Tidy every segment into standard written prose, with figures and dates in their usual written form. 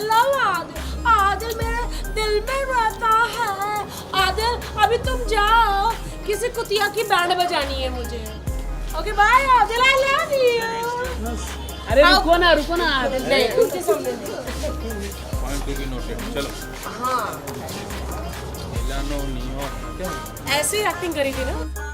Love Adil, Adil मेरे दिल में रहता है। आदिल अभी तुम जाओ, किसी कुतिया की बैंड बजानी है मुझे। Okay bye Adil, I love you. अरे रुको ना आदिल, नहीं उनके सामने नहीं। Point to be noted. चलो हाँ मिलानो नियो ऐसे ही एक्टिंग करी थी ना।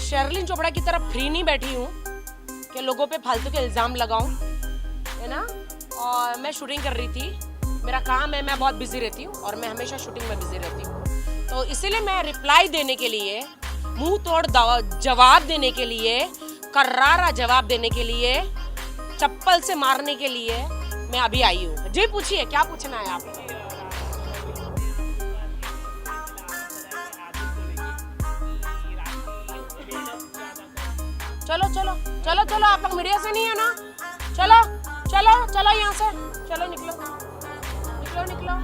शर्लिन चोपड़ा की तरफ फ्री नहीं बैठी हूँ कि लोगों पे फालतू के इल्ज़ाम लगाऊं, है ना। और मैं शूटिंग कर रही थी, मेरा काम है, मैं बहुत बिजी रहती हूँ और मैं हमेशा शूटिंग में बिजी रहती हूँ। तो इसीलिए मैं रिप्लाई देने के लिए, मुंह तोड़ जवाब देने के लिए, कर्रारा जवाब देने के लिए, चप्पल से मारने के लिए मैं अभी आई हूँ। जी पूछिए, क्या पूछना है आप? चलो चलो चलो चलो, आप लोग मीडिया से नहीं है ना? चलो चलो चलो यहाँ से, चलो निकलो निकलो निकलो।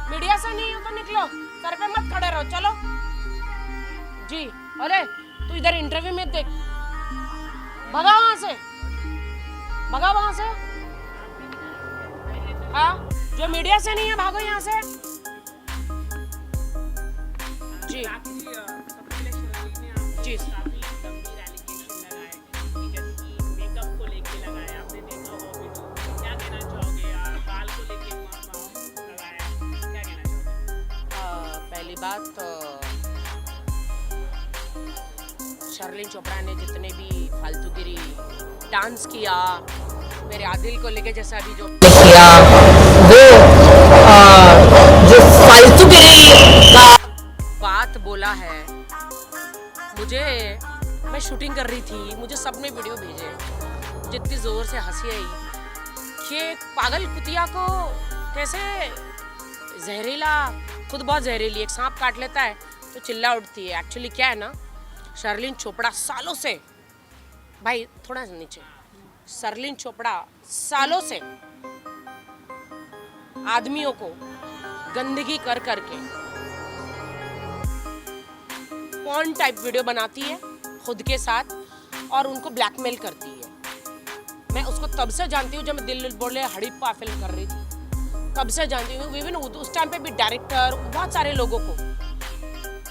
मीडिया से नहीं हो तो निकलो, सर पे मत खड़े रहो। चलो जी। अरे तू इधर इंटरव्यू में देख, भगा वहां से, भगा वहां से। हाँ, जो मीडिया से नहीं है भागो यहाँ से। जी जी पहली बात तो शर्लिन चोपड़ा ने जितने भी फालतूगिरी डांस किया, मेरे आदिल को लेके जैसा अभी जो किया, वो जो फालतूगिरी का बात बोला है, मुझे, मैं शूटिंग कर रही थी, मुझे सबने वीडियो भेजे, जितनी जोर से हंसी आई कि पागल कुतिया को कैसे जहरीला, खुद बहुत जहरीली, एक सांप काट लेता है तो चिल्ला उठती है। एक्चुअली क्या है ना, शर्लिन चोपड़ा सालों से, भाई थोड़ा नीचे, शर्लिन चोपड़ा सालों से आदमियों को गंदगी कर करके पॉर्न टाइप वीडियो बनाती है खुद के साथ और उनको ब्लैकमेल करती है। मैं उसको तब से जानती हूँ जब मैं दिल बोले हड़प्पा फिल्म कर रही थी, तब से जानती हूँ। इवन उस टाइम पे भी डायरेक्टर, बहुत सारे लोगों को,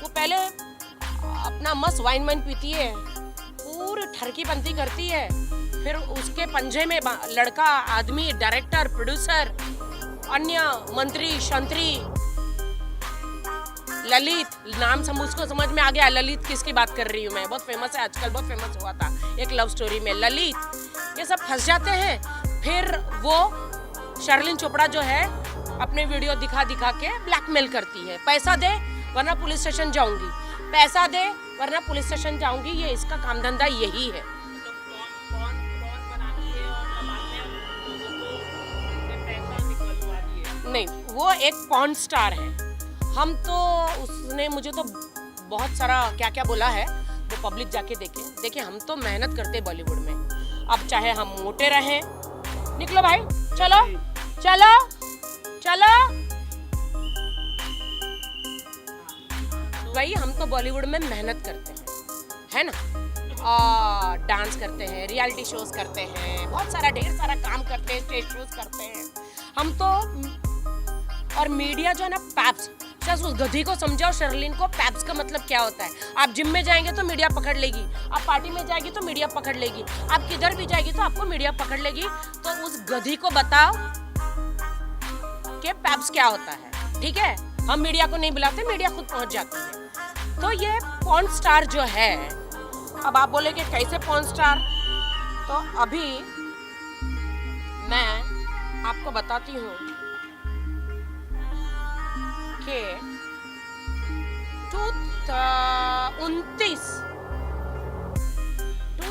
वो पहले अपना मस्त वाइन पीती है, पूरी ठरकी पंती करती है, फिर उसके पंजे में लड़का, आदमी, डायरेक्टर, प्रोड्यूसर, अन्य मंत्री, शंत्री, ललित, नाम उसको समझ में आ गया ललित किसकी बात कर रही हूँ मैं, बहुत फेमस है आजकल, बहुत फेमस हुआ था एक लव स्टोरी में ललित, ये सब फंस जाते हैं। फिर वो शर्लिन चोपड़ा जो है अपने वीडियो दिखा दिखा के ब्लैकमेल करती है, पैसा दे वरना पुलिस स्टेशन जाऊंगी, पैसा दे वरना पुलिस स्टेशन जाऊंगी, ये इसका काम धंधा यही है। नहीं, वो एक पॉर्न स्टार है। हम तो, उसने मुझे तो बहुत सारा क्या क्या बोला है, वो पब्लिक जाके देखे। देखिए हम तो मेहनत करते बॉलीवुड में, अब चाहे हम मोटे रहें, निकलो भाई, चलो चलो चलो भाई, हम तो बॉलीवुड में मेहनत करते हैं, है ना, और डांस करते हैं, रियलिटी शोज करते हैं, बहुत सारा ढेर सारा काम करते हैं, स्टेज शोज करते हैं हम तो। और मीडिया जो है ना, पैप्स, शायद उस गधी को समझाओ शर्लिन को पैप्स का मतलब क्या होता है। आप जिम में जाएंगे तो मीडिया पकड़ लेगी, आप पार्टी में जाएगी तो मीडिया पकड़ लेगी, आप किधर भी जाएगी तो आपको मीडिया पकड़ लेगी। तो उस गधी को बताओ कि पैप्स क्या होता है, ठीक है। हम मीडिया को नहीं बुलाते, मीडिया खुद पहुंच जाती है। तो ये पॉर्न स्टार जो है, अब आप बोले कि कैसे पॉर्न स्टार, तो अभी मैं आपको बताती हूँ कि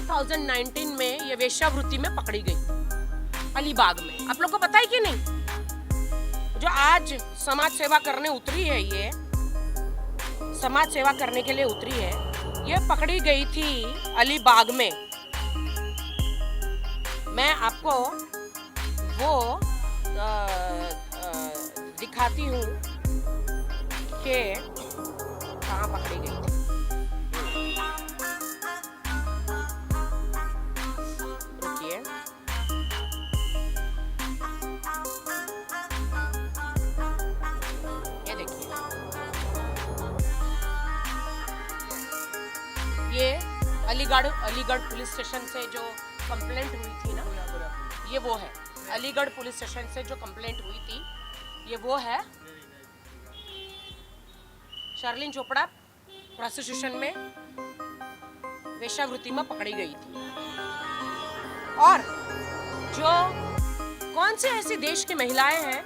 2019 में ये वेश्यावृत्ति में पकड़ी गई अलीबाग में। आप लोग को पता है कि नहीं? जो आज समाज सेवा करने उतरी है, ये समाज सेवा करने के लिए उतरी है, ये पकड़ी गई थी अलीबाग में। मैं आपको वो दिखाती हूँ कि कहाँ पकड़ी गई थी। रुकिए, ये देखिए, ये अलीगढ़ पुलिस स्टेशन से जो कंप्लेंट हुई थी ना, ये वो है। अलीगढ़ पुलिस स्टेशन से जो कंप्लेंट हुई थी, ये वो है। शर्लिन चोपड़ा प्रोस्टिट्यूशन में वेश्यावृत्ति में पकड़ी गई थी। और जो कौन से ऐसी देश की महिलाएं हैं,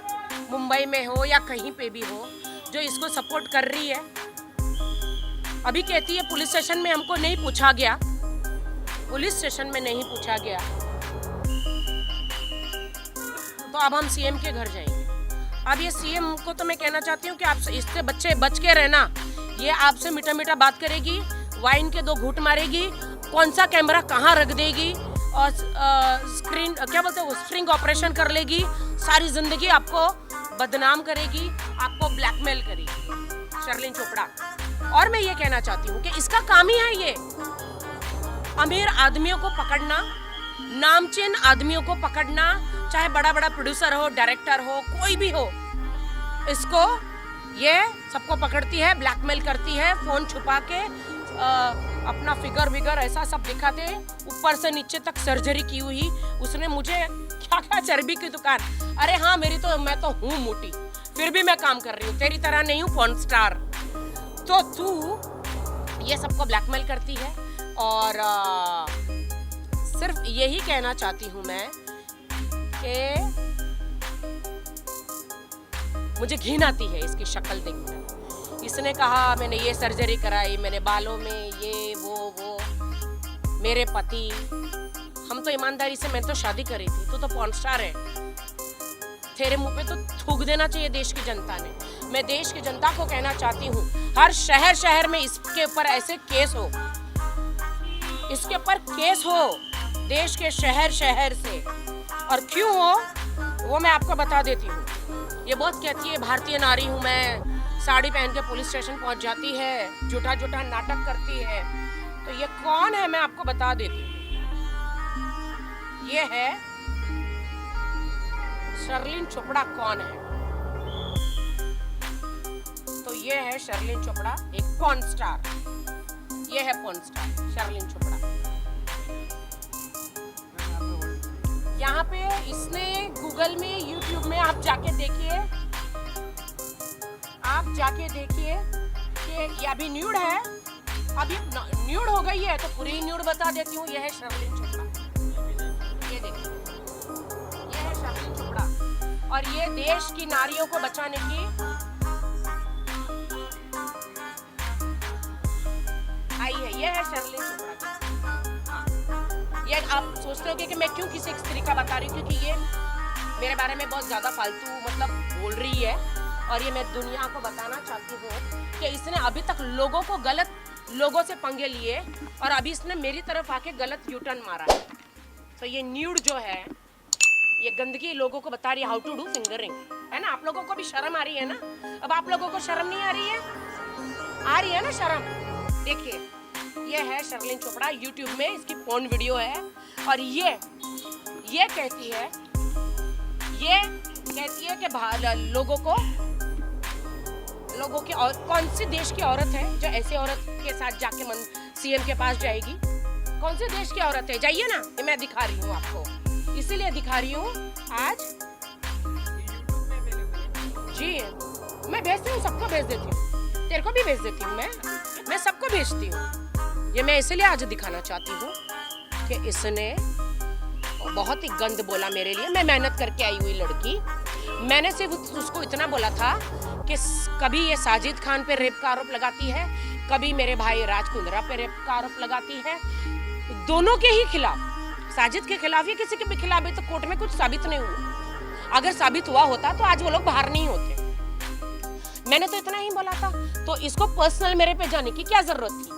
मुंबई में हो या कहीं पे भी हो, जो इसको सपोर्ट कर रही है। अभी कहती है पुलिस स्टेशन में हमको नहीं पूछा गया, पुलिस स्टेशन में नहीं पूछा गया, तो अब हम सीएम के घर जाएंगे। अब ये सीएम को तो मैं कहना चाहती हूँ कि आप इससे बच के रहना। ये आपसे मीठा मीठा बात करेगी, वाइन के 2 घूंट मारेगी, कौन सा कैमरा कहाँ रख देगी, और स्क्रीन क्या बोलते हैं वो स्ट्रिंग ऑपरेशन कर लेगी। सारी जिंदगी आपको बदनाम करेगी, आपको ब्लैकमेल करेगी शर्लिन चोपड़ा। और मैं ये कहना चाहती हूँ कि इसका काम ही है ये अमीर आदमियों को पकड़ना, नामचीन आदमियों को पकड़ना, चाहे बड़ा बड़ा प्रोड्यूसर हो, डायरेक्टर हो, कोई भी हो, इसको ये सबको पकड़ती है, ब्लैकमेल करती है, फोन छुपा के अपना फिगर विगर ऐसा सब दिखाते, ऊपर से नीचे तक सर्जरी की हुई। उसने मुझे क्या क्या चर्बी की दुकान, अरे हाँ मैं तो हूँ मोटी, फिर भी मैं काम कर रही हूँ, तेरी तरह नहीं हूँ पॉर्न स्टार। तो तू ये सबको ब्लैकमेल करती है। और सिर्फ यही कहना चाहती हूँ मैं कि मुझे घिन आती है इसकी शक्ल देखकर। इसने कहा मैंने ये सर्जरी कराई, मैंने बालों में ये वो मेरे पति, हम तो ईमानदारी से, मैं तो शादी करी थी, तो पॉर्न स्टार है। तेरे मुंह पे तो थूक देना चाहिए देश की जनता ने। मैं देश की जनता को कहना चाहती हूँ, हर शहर में इसके ऊपर ऐसे केस हो, इसके ऊपर केस हो देश के शहर से। और क्यों हो वो मैं आपको बता देती हूँ। ये बहुत कहती है भारतीय नारी हूँ मैं, साड़ी पहन के पुलिस स्टेशन पहुंच जाती है, झूठा नाटक करती है। तो ये कौन है मैं आपको बता देती हूँ। ये है शर्लिन चोपड़ा। कौन है? तो ये है शर्लिन चोपड़ा, एक पॉर्न स्टार। ये है पॉर्न स्टार शर्लिन चोपड़ा। यहाँ पे इसने गूगल में, यूट्यूब में आप जाके देखिए कि ये अभी न्यूड है, अभी न्यूड हो गई है तो पूरी न्यूड बता देती हूँ। ये है शर्लिन चोपड़ा, ये देखिए, ये है शर्लिन चोपड़ा। और ये देश की नारियों को बचाने की आई है। ये है शर्लिन चोपड़ा। ये आप सोचते होंगे कि मैं क्यों किसी स्त्री का बता रही हूँ, क्योंकि ये मेरे बारे में बहुत ज्यादा फालतू बोल रही है। और ये मैं दुनिया को बताना चाहती हूँ कि इसने अभी तक लोगों से पंगे लिए, और अभी इसने मेरी तरफ आके गलत यूटर्न मारा है। तो ये न्यूड जो है, ये गंदगी लोगों को बता रही है हाउ टू डू फिंगरिंग, है ना। आप लोगों को भी शर्म आ रही है ना। अब आप लोगों को शर्म नहीं आ रही है ना शर्म। देखिए, ये है शर्लिन चोपड़ा, यूट्यूब में इसकी पोर्न वीडियो है। और ये कहती है कि लोगों की, और कौन सी देश की औरत है जो ऐसे औरत के साथ जाके सीएम के पास जाएगी? कौन से देश की औरत है? जाइए ना, ये मैं दिखा रही हूँ आपको, इसीलिए दिखा रही हूँ आज। जी मैं भेजती हूँ, सबको भेज देती हूँ, तेरे को भी भेज देती हूँ, मैं सबको भेजती हूँ। ये मैं इसलिए आज दिखाना चाहती हूँ कि इसने बहुत ही गंद बोला मेरे लिए। मैं मेहनत करके आई हुई लड़की, मैंने सिर्फ उसको इतना बोला था कि कभी ये साजिद खान पे रेप का आरोप लगाती है, कभी मेरे भाई राज कुंद्रा पे रेप का आरोप लगाती है। दोनों के ही खिलाफ, साजिद के खिलाफ या किसी के भी खिलाफ भी, तो कोर्ट में कुछ साबित नहीं हुआ। अगर साबित हुआ होता तो आज वो लोग बाहर नहीं होते। मैंने तो इतना ही बोला था। तो इसको पर्सनल मेरे पे जाने की क्या जरूरत थी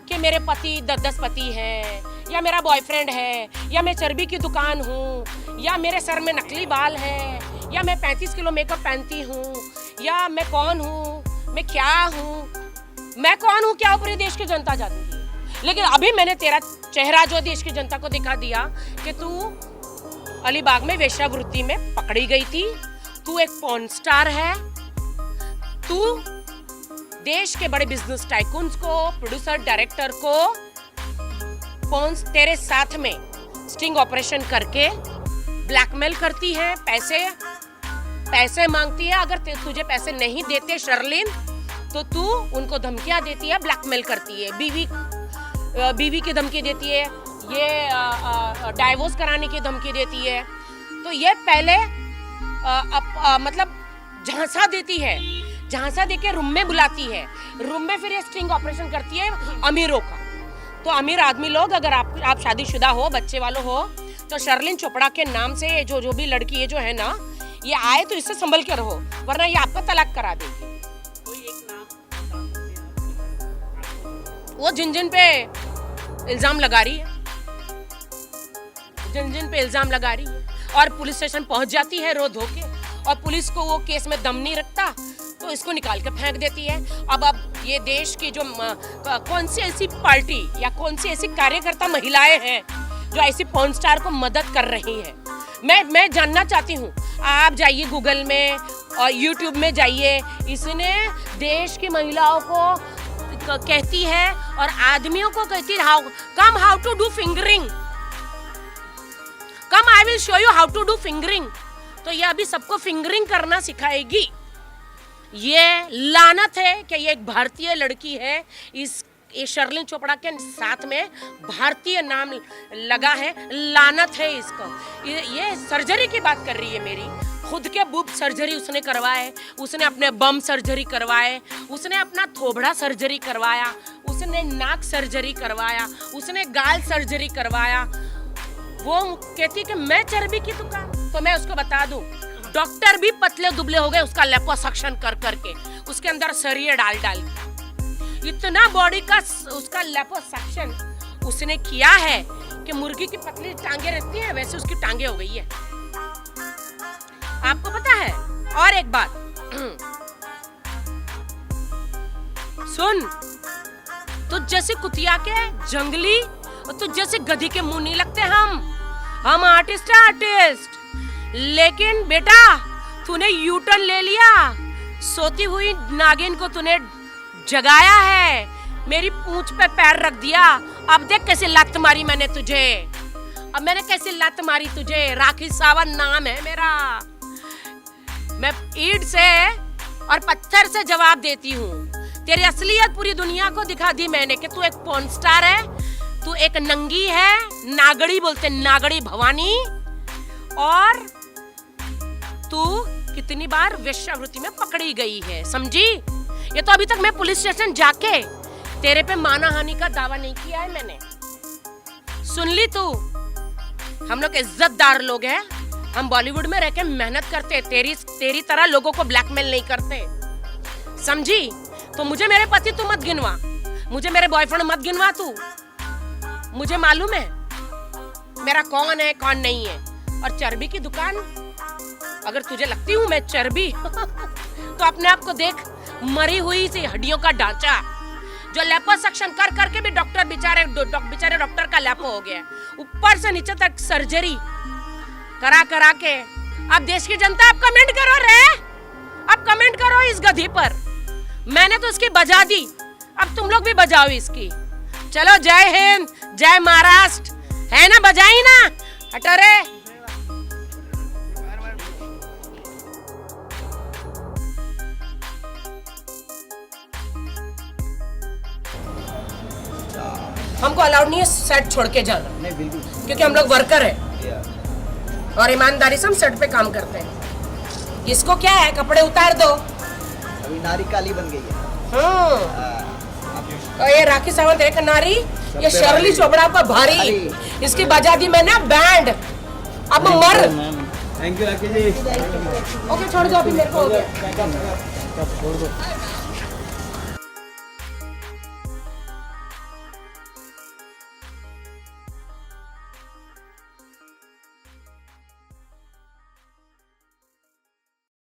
कि मेरे पति 10 पति हैं, या मेरा बॉयफ्रेंड है, या मैं चर्बी की दुकान हूँ, या मेरे सर में नकली बाल है, या मैं 35 किलो मेकअप पहनती हूँ, या मैं कौन हूँ, मैं क्या हूँ, मैं कौन हूँ क्या पूरे देश की जनता जानती है। लेकिन अभी मैंने तेरा चेहरा जो देश की जनता को दिखा दिया कि तू अलीबाग में वेश्यावृत्ति में पकड़ी गई थी, तू एक पॉर्न स्टार है, तू देश के बड़े बिजनेस टाइकून्स को, प्रोड्यूसर डायरेक्टर को पॉर्न तेरे साथ में स्टिंग ऑपरेशन करके ब्लैकमेल करती है, पैसे मांगती है। अगर तुझे पैसे नहीं देते शर्लिन तो तू उनको धमकियां देती है, ब्लैकमेल करती है, बीवी की धमकी देती है, ये डाइवोर्स कराने की धमकी देती है। तो ये पहले मतलब झांसा देती है, झांसा देके रूम में बुलाती है, रूम में फिर ये स्टिंग ऑपरेशन करती है अमीरों का। तो अमीर आदमी लोग, अगर आप शादीशुदा हो, बच्चे वालों हो, तो शर्लिन चोपड़ा के नाम से जो भी लड़की है जो है ना, ये आए तो इससे संभल के रहो, वरना ये आपका तलाक करा देगी। वो जिन पे इल्जाम लगा रही है, जिन पे इल्जाम लगा रही है, और पुलिस स्टेशन पहुंच जाती है रो धो के, और पुलिस को वो केस में दम नहीं रखता तो इसको निकाल के फेंक देती है। अब ये देश की जो कौन सी ऐसी पार्टी या कौन सी ऐसी कार्यकर्ता महिलाएं हैं जो ऐसी पॉर्न स्टार को मदद कर रही हैं, मैं जानना चाहती हूँ। आप जाइए गूगल में और यूट्यूब में जाइए, इसने देश की महिलाओं को कहती है और आदमियों को कहती है how to do fingering, come I will show you how to do fingering. तो ये अभी सबको फिंगरिंग करना सिखाएगी। ये लानत है कि ये एक भारतीय लड़की है, ये शर्लिन चोपड़ा के साथ में भारतीय नाम लगा है, लानत है इसको। ये सर्जरी की बात कर रही है, मेरी खुद के बूब सर्जरी उसने करवाए, उसने अपने बम सर्जरी करवाए, उसने अपना थोबड़ा सर्जरी करवाया, उसने नाक सर्जरी करवाया, उसने गाल सर्जरी करवाया। वो कहती कि मैं चर्बी की दुकान, तो मैं उसको बता दूं, डॉक्टर भी पतले दुबले हो गए उसका लिपोसक्शन कर करके, उसके अंदर सरिये डाल इतना बॉडी का उसका लिपोसक्शन उसने किया है कि मुर्गी की पतली टांगे रहती है वैसे उसकी टांगे हो गई है। आपको पता है? और एक बात सुन, तुझ जैसे कुतिया के जंगली और तुझ जैसे गधी के मुंह नहीं लगते हम आर्टिस्ट है आर्टिस्ट। लेकिन बेटा तूने यू टर्न ले लिया, सोती हुई नागिन को तूने जगाया है, मेरी पूंछ पे पैर रख दिया। अब देख कैसे लात मारी मैंने तुझे, अब मैंने कैसे लात मारी तुझे। राखी सावंत नाम है मेरा, मैं ईंट से और पत्थर से जवाब देती हूँ। तेरी असलियत पूरी दुनिया को दिखा दी मैंने कि तू एक पॉर्न स्टार है, तू एक नंगी है, नागड़ी बोलते नागड़ी भवानी, और तू कितनी बार वेश्यावृत्ति में पकड़ी गई है, समझी? ये तो अभी तक मैं पुलिस स्टेशन जाके तेरे पे मानहानि का दावा नहीं किया है मैंने। सुन ली तू, हम लोग इज्जतदार लोग हैं, हम बॉलीवुड में रह के मेहनत करते, तेरी तरह लोगों को ब्लैकमेल नहीं करते, समझी? तो मुझे मेरे पति तू मत गिनवा, मुझे मेरे बॉयफ्रेंड मत गिनवा तू। मुझे मालूम है मेरा कौन है कौन नहीं है। और चर्बी की दुकान, अगर तुझे लगती हूँ मैं चर्बी तो अपने आप को देख, मरी हुई सी हड्डियों का ढांचा जो लिपोसक्शन कर करके भी डॉक्टर बेचारे डॉक्टर का लैपो हो गया, ऊपर से नीचे तक सर्जरी करा के। अब देश की जनता आप कमेंट करो रे, अब कमेंट करो इस गधी पर। मैंने तो इसकी बजा दी, अब तुम लोग भी बजाओ इसकी। चलो जय हिंद, जय महाराष्ट्र, है ना, बजाई ना, हटो रे। हमको अलाउड नहीं है सेट छोड़ के जाना, नहीं बिल्कुल, क्योंकि हम लोग वर्कर हैं और ईमानदारी से हम सेट पे काम करते हैं। इसको क्या है, कपड़े उतार दो, अभी नारी काली बन गई है। हाँ, अब तो ये राखी सावंत एक नारी, ये शर्ली चोपड़ा पर भारी, इसकी बजा दी मैंने बैंड। अब मर। Thank you Rakhi ji. Okay छोड़ दो अभी, मेरे को हो गया।